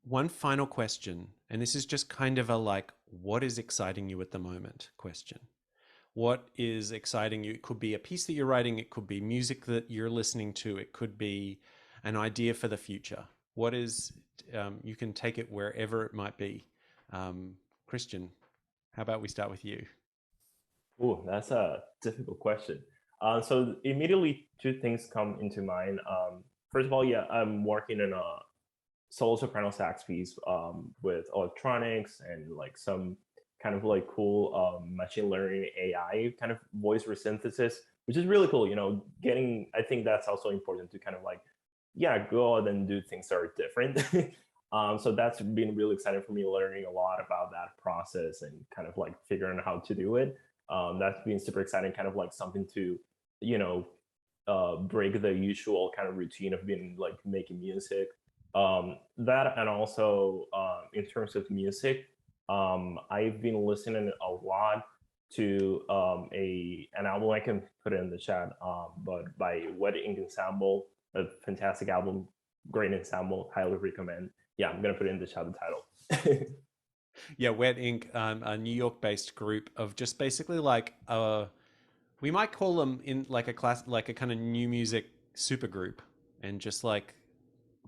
[SPEAKER 1] One final question, and this is just kind of a like, what is exciting you at the moment question. What is exciting you? It could be a piece that you're writing. It could be music that you're listening to. It could be an idea for the future. What is, you can take it wherever it might be. Christian, how about we start with you?
[SPEAKER 4] Oh, that's a difficult question. So immediately two things come into mind. First of all, yeah, I'm working in a solo soprano sax piece with electronics and like some kind of like cool machine learning AI kind of voice resynthesis, which is really cool. You know, I think that's also important to kind of like, yeah, go out and do things that are different. So that's been really exciting for me, learning a lot about that process and kind of like figuring out how to do it. That's been super exciting, kind of like something to, you know, break the usual kind of routine of being like making music. That and also in terms of music, I've been listening a lot to an album. I can put it in the chat, but by Wet Ink Ensemble, a fantastic album, great ensemble, highly recommend. Yeah, I'm gonna put it in the chat, the title.
[SPEAKER 1] Yeah, Wet Ink, a New York-based group of just basically like we might call them in like a class, like a kind of new music supergroup, and just like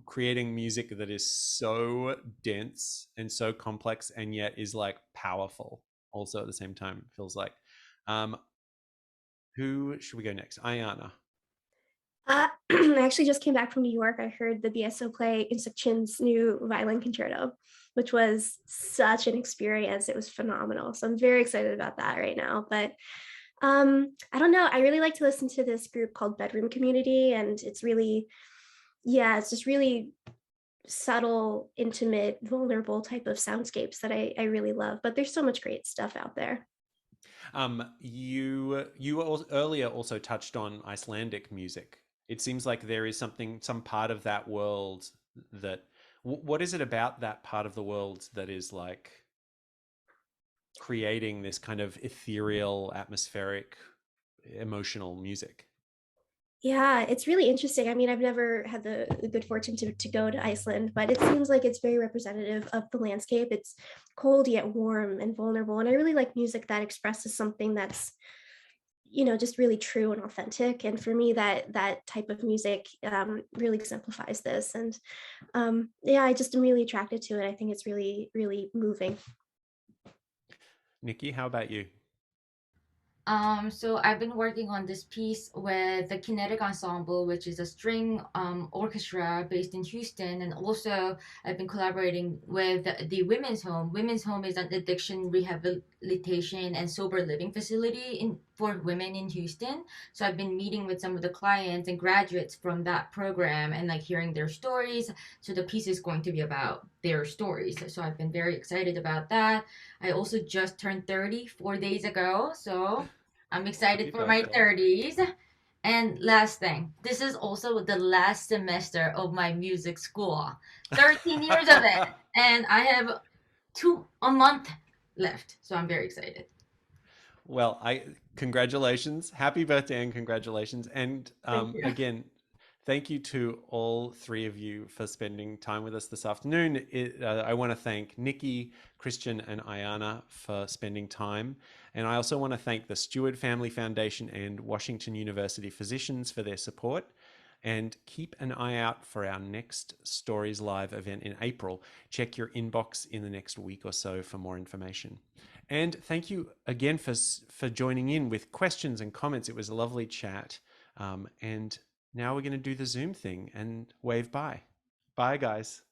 [SPEAKER 1] creating music that is so dense and so complex and yet is like powerful also at the same time, it feels like. Who should we go next? Aiyana.
[SPEAKER 3] I actually just came back from New York. I heard the BSO play Insuk Chin's new violin concerto, which was such an experience. It was phenomenal. So I'm very excited about that right now. But I don't know. I really like to listen to this group called Bedroom Community, and it's really, yeah, it's just really subtle, intimate, vulnerable type of soundscapes that I really love. But there's so much great stuff out there.
[SPEAKER 1] You earlier also touched on Icelandic music. It seems like there is some part of that world that, what is it about that part of the world that is like creating this kind of ethereal, atmospheric, emotional music?
[SPEAKER 3] Yeah, it's really interesting. I mean, I've never had the good fortune to go to Iceland, but it seems like it's very representative of the landscape. It's cold yet warm and vulnerable. And I really like music that expresses something that's, you know, just really true and authentic. And for me, that type of music really exemplifies this. And yeah, I just am really attracted to it. I think it's really, really moving.
[SPEAKER 1] Nicky, how about you?
[SPEAKER 2] So I've been working on this piece with the Kinetic Ensemble, which is a string orchestra based in Houston, and also I've been collaborating with the Women's Home. Women's Home is an addiction rehabilitation and sober living facility for women in Houston. So I've been meeting with some of the clients and graduates from that program and like hearing their stories. So the piece is going to be about their stories. So I've been very excited about that. I also just turned 30 4 days ago, so I'm excited
[SPEAKER 1] Happy
[SPEAKER 2] for my
[SPEAKER 1] birthday.
[SPEAKER 2] 30s. And last thing, this is also the last semester of my music school. 13 years of it. And I have a month left. So I'm very excited.
[SPEAKER 1] Well, I congratulations, happy birthday, and congratulations, and
[SPEAKER 2] Thank you.
[SPEAKER 1] again, thank you to all three of you for spending time with us this afternoon. I want to thank Nicky, Christian, and Aiyana for spending time, and I also want to thank the Stewart Family Foundation and Washington University Physicians for their support. And keep an eye out for our next Stories Live event in April. Check your inbox in the next week or so for more information. And thank you again for joining in with questions and comments. It was a lovely chat. And now we're going to do the Zoom thing and wave bye. Bye, guys.